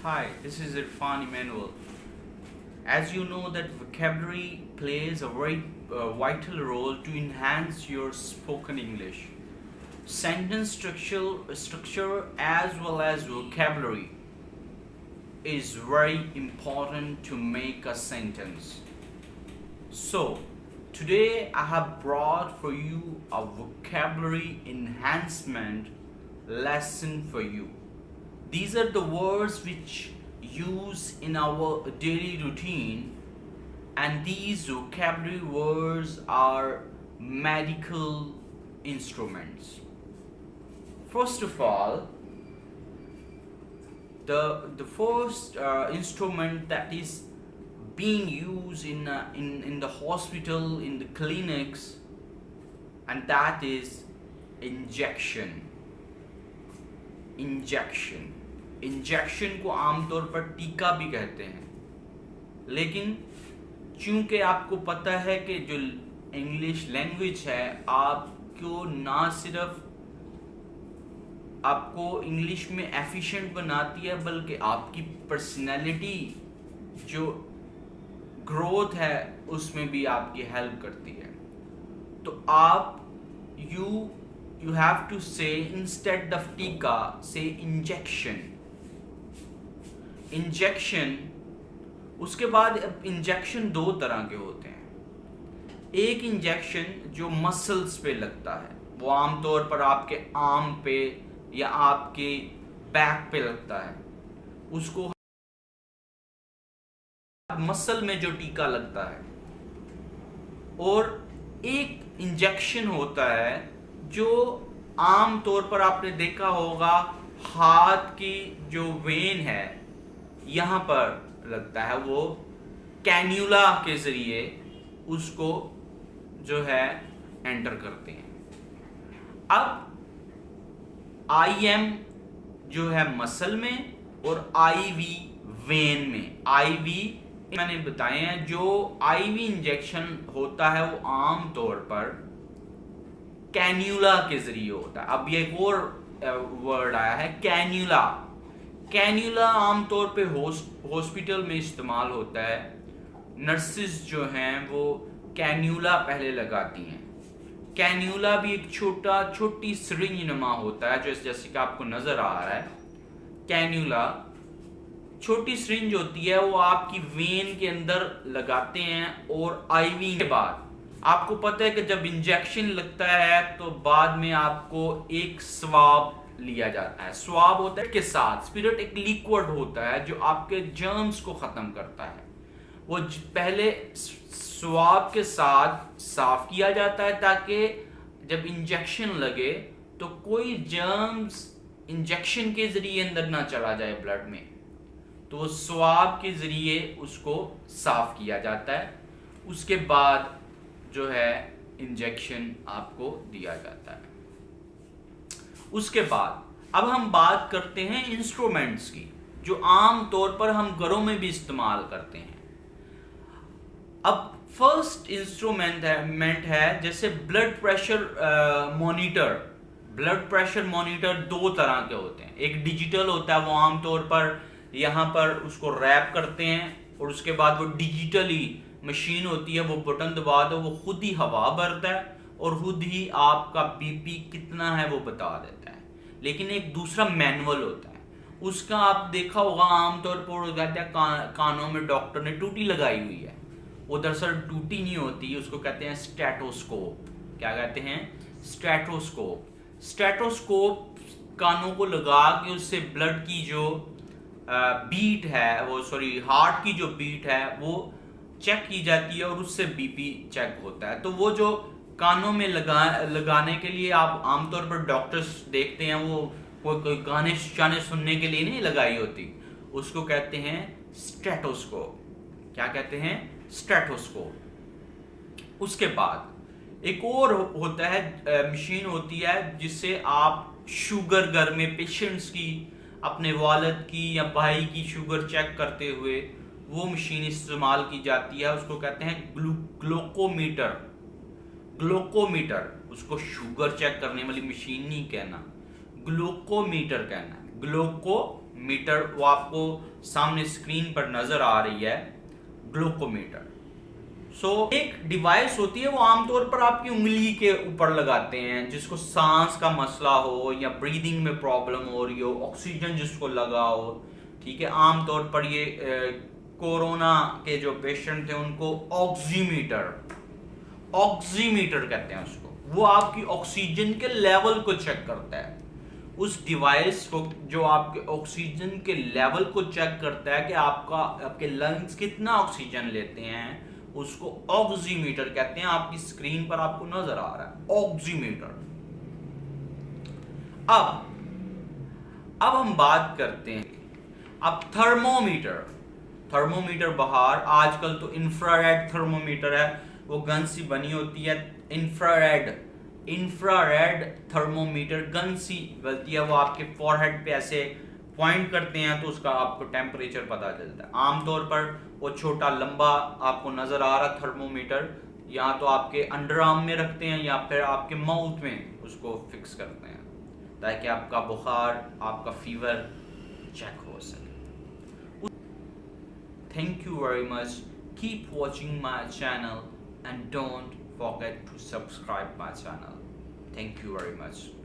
Hi, this is Irfan Emanuel. As you know that vocabulary plays a very vital role to enhance your spoken English. Sentence structure as well as vocabulary is very important to make a sentence. So, today I have brought for you a vocabulary enhancement lesson for you. These are the words which use in our daily routine, and these vocabulary words are medical instruments. First of all, the first instrument that is being used in the hospital, in the clinics, and that is injection. Injection को आमतौर पर टीका भी कहते हैं, लेकिन चूंकि आपको पता है कि जो इंग्लिश लैंग्वेज है आपको ना सिर्फ आपको इंग्लिश में एफिशिएंट बनाती है, बल्कि आपकी पर्सनैलिटी जो ग्रोथ है उसमें भी आपकी हेल्प करती है. तो आप you have to say instead of टीका say इंजेक्शन. उसके बाद इंजेक्शन दो तरह के होते हैं. एक इंजेक्शन जो मसल्स पे लगता है, वो आमतौर पर आपके आर्म पे या आपके बैक पे लगता है, उसको मसल में जो टीका लगता है. और एक इंजेक्शन होता है जो आम तौर पर आपने देखा होगा हाथ की जो वेन है यहाँ पर लगता है, वो कैन्यूला के जरिए उसको जो है एंटर करते हैं. अब IM जो है मसल में और IV वेन में. IV मैंने बताए हैं, जो IV इंजेक्शन होता है वो आम तौर पर कैन्यूला के जरिए होता है. अब ये एक और वर्ड आया है कैन्यूला. कैन्यूला आमतौर पे हॉस्पिटल में इस्तेमाल होता है. नर्सिस जो हैं वो कैन्यूला पहले लगाती हैं. कैन्यूला भी एक छोटी सिरिंज नुमा होता है, जैसे कि आपको नजर आ रहा है. कैन्यूला छोटी सिरिंज होती है, वो आपकी वेन के अंदर लगाते हैं. और IV के बाद आपको पता है कि जब इंजेक्शन लगता है तो बाद में आपको एक स्वाब लिया जाता है. स्वाब होता है के साथ स्पिरिट, एक लिक्विड होता है जो आपके जर्म्स को खत्म करता है. वो पहले स्वाब के साथ साफ किया जाता है ताकि जब इंजेक्शन लगे तो कोई जर्म्स इंजेक्शन के जरिए अंदर ना चला जाए ब्लड में. तो वो स्वाब के जरिए उसको साफ किया जाता है. उसके बाद जो है इंजेक्शन आपको दिया जाता है. उसके बाद अब हम बात करते हैं इंस्ट्रूमेंट्स की, जो आम तौर पर हम घरों में भी इस्तेमाल करते हैं. अब फर्स्ट इंस्ट्रूमेंट है जैसे blood pressure monitor. Blood pressure monitor दो तरह के होते हैं. एक डिजिटल होता है, वो आमतौर पर यहाँ पर उसको रैप करते हैं और उसके बाद वो डिजिटली मशीन होती है, वो बटन दबा दो, वो खुद ही हवा भरता है और खुद ही आपका BP कितना है वो बता देता है. लेकिन एक दूसरा मैनुअल होता है, उसका आप देखा होगा आमतौर पर कहते हैं कानों में डॉक्टर ने टूटी लगाई हुई है. वो दरअसल टूटी नहीं होती, उसको कहते हैं स्टेटोस्कोप. क्या कहते हैं? स्टेटोस्कोप. स्टेटोस्कोप कानों को लगा के उससे ब्लड की जो बीट है, वो हार्ट की जो बीट है वो चेक की जाती है और उससे BP चेक होता है. तो वो जो कानों में लगाने के लिए आप आमतौर पर डॉक्टर्स देखते हैं, वो कोई गाने शाने सुनने के लिए नहीं लगाई होती, उसको कहते हैं स्टेटोस्कोप. क्या कहते हैं? स्टेटोस्कोप. उसके बाद एक और होता है मशीन होती है जिससे आप शुगर घर में पेशेंट्स की, अपने वालिद की या भाई की शुगर चेक करते हुए वो मशीन इस्तेमाल की जाती है. उसको कहते हैं ग्लूकोमीटर. उसको शुगर चेक करने वाली मशीन नहीं कहना, ग्लूकोमीटर कहना. मीटर वो आपको सामने स्क्रीन पर नजर आ रही है, ग्लूकोमीटर। एक डिवाइस होती है वो आमतौर पर आपकी उंगली के ऊपर लगाते हैं, जिसको सांस का मसला हो या ब्रीदिंग में प्रॉब्लम हो रही हो, ऑक्सीजन जिसको लगा हो, ठीक है। आमतौर पर ये कोरोना के जो पेशेंट थे उनको ऑक्सीमीटर कहते हैं उसको। वो आपकी ऑक्सीजन के लेवल को चेक करता है। उस डिवाइस को जो आपके ऑक्सीजन के लेवल को चेक करता है कि आपके लंग्स कितना ऑक्सीजन लेते हैं, उसको ऑक्सीमीटर कहते हैं। आपकी स्क्रीन पर आपको नजर आ रहा है ऑक्सीमीटर। अब हम बात करते हैं अब थर्मोमीटर बाहर आजकल तो इंफ्रारेड थर्मोमीटर है, वो गन सी बनी होती है। इंफ्रारेड थर्मोमीटर गन सी बनती है, वो आपके फॉरहेड पे ऐसे पॉइंट करते हैं तो उसका आपको टेम्परेचर पता चलता है। आमतौर पर वो छोटा लंबा आपको नजर आ रहा थर्मोमीटर, या तो आपके अंडर आर्म में रखते हैं या फिर आपके माउथ में उसको फिक्स करते हैं, ताकि आपका बुखार, आपका फीवर चेक हो सके। Thank you very much. Keep watching my channel and don't forget to subscribe my channel. Thank you very much.